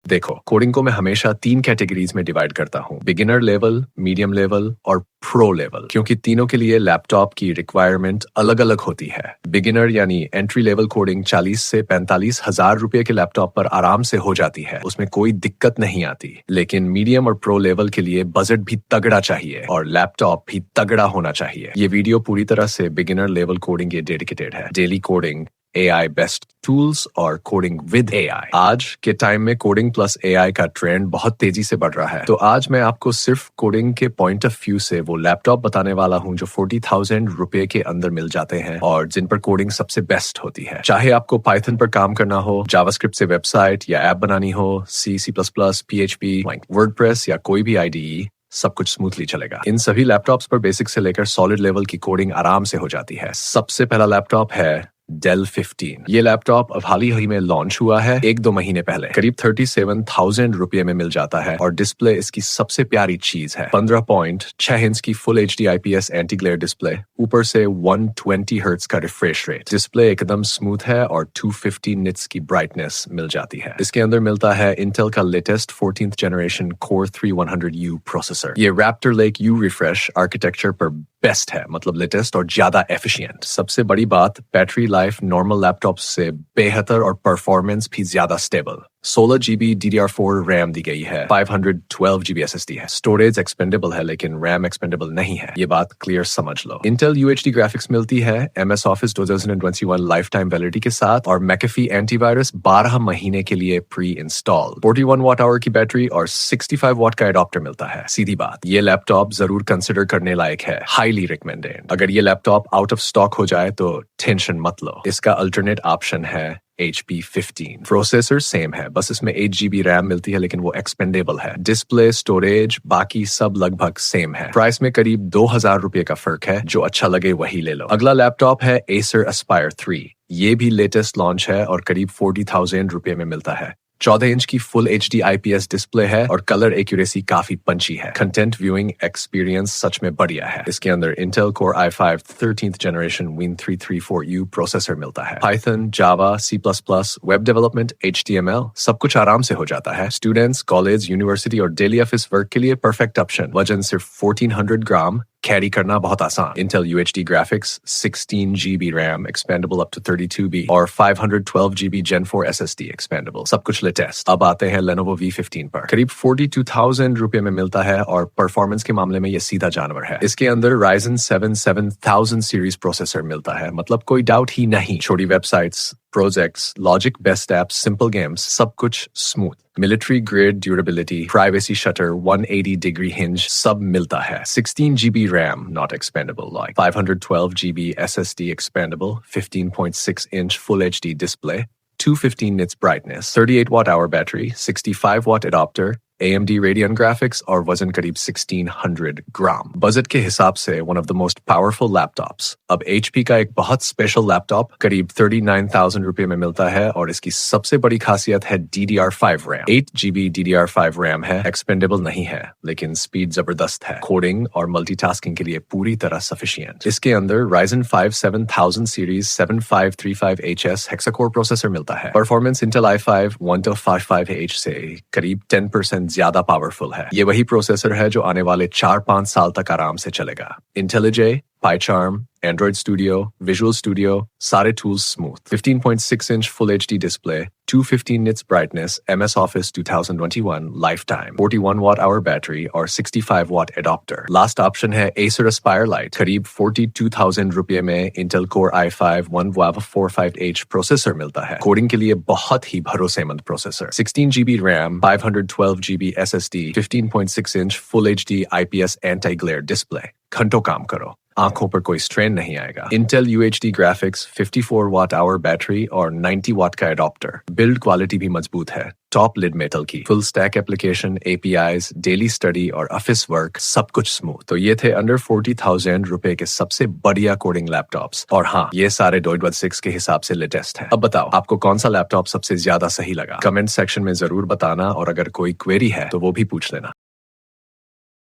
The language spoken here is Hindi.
देखो, कोडिंग को मैं हमेशा 3 कैटेगरीज में डिवाइड करता हूँ, बिगिनर लेवल, मीडियम लेवल और प्रो लेवल, क्योंकि तीनों के लिए लैपटॉप की रिक्वायरमेंट अलग अलग होती है। बिगिनर यानी एंट्री लेवल कोडिंग 40 से 45 हजार रुपए के लैपटॉप पर आराम से हो जाती है, उसमें कोई दिक्कत नहीं आती। लेकिन मीडियम और प्रो लेवल के लिए बजट भी तगड़ा चाहिए और लैपटॉप भी तगड़ा होना चाहिए। ये वीडियो पूरी तरह से बिगिनर लेवल कोडिंग के डेडिकेटेड है। Daily coding, AI best tools और कोडिंग विद AI। आज के टाइम में कोडिंग प्लस AI का ट्रेंड बहुत तेजी से बढ़ रहा है, तो आज मैं आपको सिर्फ कोडिंग के पॉइंट ऑफ व्यू से वो लैपटॉप बताने वाला हूँ जो 40,000 रुपए के अंदर मिल जाते हैं और जिन पर कोडिंग सबसे बेस्ट होती है। चाहे आपको पाइथन पर काम करना हो, जावास्क्रिप्ट से वेबसाइट या ऐप बनानी हो, C++, PHP, वर्डप्रेस या कोई भी IDE, सब कुछ स्मूथली चलेगा। इन सभी लैपटॉप्स पर बेसिक से लेकर सॉलिड लेवल की कोडिंग आराम से हो जाती है। सबसे पहला लैपटॉप है Dell 15। ये लैपटॉप अब हाल ही में लॉन्च हुआ है, 1-2 महीने पहले। करीब 37,000 रुपये में मिल जाता है और डिस्प्ले इसकी सबसे प्यारी चीज है। 15.6 इंच की full HD IPS anti glare display, ऊपर से 120 हर्ट्ज का रिफ्रेश रेट। डिस्प्ले एकदम स्मूथ है और 250 निट्स की ब्राइटनेस मिल जाती है। इसके अंदर मिलता है इंटेल का latest 14th generation Core 3100U processor. ये Raptor Lake U refresh architecture पर बेस्ट है, मतलब लेटेस्ट और ज्यादा एफिशिएंट। सबसे बड़ी बात, बैटरी लाइफ नॉर्मल लैपटॉप से बेहतर और परफॉर्मेंस भी ज्यादा स्टेबल। 16 GB DDR4 रैम दी गई है, 512 GB SSD है। स्टोरेज एक्सपेंडेबल है लेकिन रैम एक्सपेंडेबल नहीं है, ये बात क्लियर समझ लो। इंटेल UHD ग्राफिक्स मिलती है MS Office 2021 life time validity के साथ और McAfee एंटीवायरस 12 महीने के लिए प्री इंस्टॉल। 41 वाट आवर की बैटरी और 65 वाट का एडाप्टर मिलता है। सीधी बात, ये लैपटॉप जरूर कंसिडर करने लायक है, हाईली रिकमेंडेड। अगर ये लैपटॉप आउट ऑफ स्टॉक हो जाए तो टेंशन मत लो, इसका अल्टरनेट ऑप्शन है HP 15। प्रोसेसर सेम है, बस इसमें 8 GB रैम मिलती है लेकिन वो एक्सपेंडेबल है। डिस्प्ले, स्टोरेज, बाकी सब लगभग सेम है। प्राइस में करीब 2,000 रुपए का फर्क है, जो अच्छा लगे वही ले लो। अगला लैपटॉप है Acer Aspire 3। ये भी लेटेस्ट लॉन्च है और करीब 40,000 रुपए में मिलता है। 14 इंच की फुल HD IPS डिस्प्ले है और कलर एक्यूरेसी काफी पंची है। कंटेंट व्यूइंग एक्सपीरियंस सच में बढ़िया है। इसके अंदर Intel Core i5 13th generation Win 334U processor मिलता है। Python, Java, C++, web development, HTML सब कुछ आराम से हो जाता है। स्टूडेंट्स, कॉलेज, यूनिवर्सिटी और डेली ऑफिस वर्क के लिए परफेक्ट ऑप्शन। वजन सिर्फ 1400 ग्राम, कैरी करना बहुत आसान। Intel UHD graphics, 16 GB RAM expandable up to 32B और 512 GB Gen 4 SSD expandable, सब कुछ लेटेस्ट। अब आते हैं Lenovo V15 पर। करीब 42,000 रुपए में मिलता है और परफॉर्मेंस के मामले में ये सीधा जानवर है। इसके अंदर Ryzen 7 7000 सीरीज प्रोसेसर मिलता है, मतलब कोई डाउट ही नहीं। छोटी websites, projects, logic best apps, simple games, सब कुछ smooth. Military grade durability, privacy shutter, 180 degree hinge, सब मिलता है। 16 GB RAM not expandable, like 512 GB SSD expandable, 15.6 inch full HD display, 215 nits brightness, 38 watt hour battery, 65 watt adapter, AMD Radeon graphics और वजन करीब 1600 ग्राम। बजट के हिसाब से one of the most powerful laptops. अब HP का एक बहुत स्पेशल लैपटॉप करीब 39,000 रुपए में मिलता है और इसकी सबसे बड़ी खासियत है DDR5 RAM. 8 GB DDR5 RAM है, एक्सपेंडेबल नहीं है लेकिन स्पीड जबरदस्त है। कोडिंग और मल्टीटास्किंग के लिए पूरी तरह सफिशिएंट। इसके अंदर Ryzen 5 7000 सीरीज 7535HS हेक्साकोर प्रोसेसर मिलता है। परफॉर्मेंस Intel i5 1255H से करीब 10% ज्यादा पावरफुल है। ये वही प्रोसेसर है जो आने वाले 4-5 साल तक आराम से चलेगा। IntelliJ, PyCharm, Android Studio, Visual Studio, सारे tools smooth। 15.6 inch Full HD display, 215 nits brightness, MS Office 2021 lifetime, 41 watt hour battery और 65 watt adapter। Last option है Acer Aspire Lite। करीब 42,000 रुपये में Intel Core i5 1WAV45H processor मिलता है। कोडिंग के लिए बहुत ही भरोसेमंद processor. 16 GB RAM, 512 GB SSD, 15.6 inch Full HD IPS anti-glare display। घंटों काम करो, आंखों पर कोई स्ट्रेन नहीं आएगा। Intel UHD graphics, 54 watt hour battery और 90 watt का एडाप्टर। बिल्ड क्वालिटी भी मजबूत है, टॉप लिड मेटल की। Full stack application, APIs, daily study और ऑफिस वर्क, सब कुछ स्मूथ। तो ये थे अंडर 40,000 रुपए के सबसे बढ़िया कोडिंग लैपटॉप्स। और हाँ, ये सारे 2.6 के हिसाब से लेटेस्ट है। अब बताओ, आपको कौन सा लैपटॉप सबसे ज्यादा सही लगा? कमेंट सेक्शन में जरूर बताना और अगर कोई क्वेरी है तो वो भी पूछ लेना।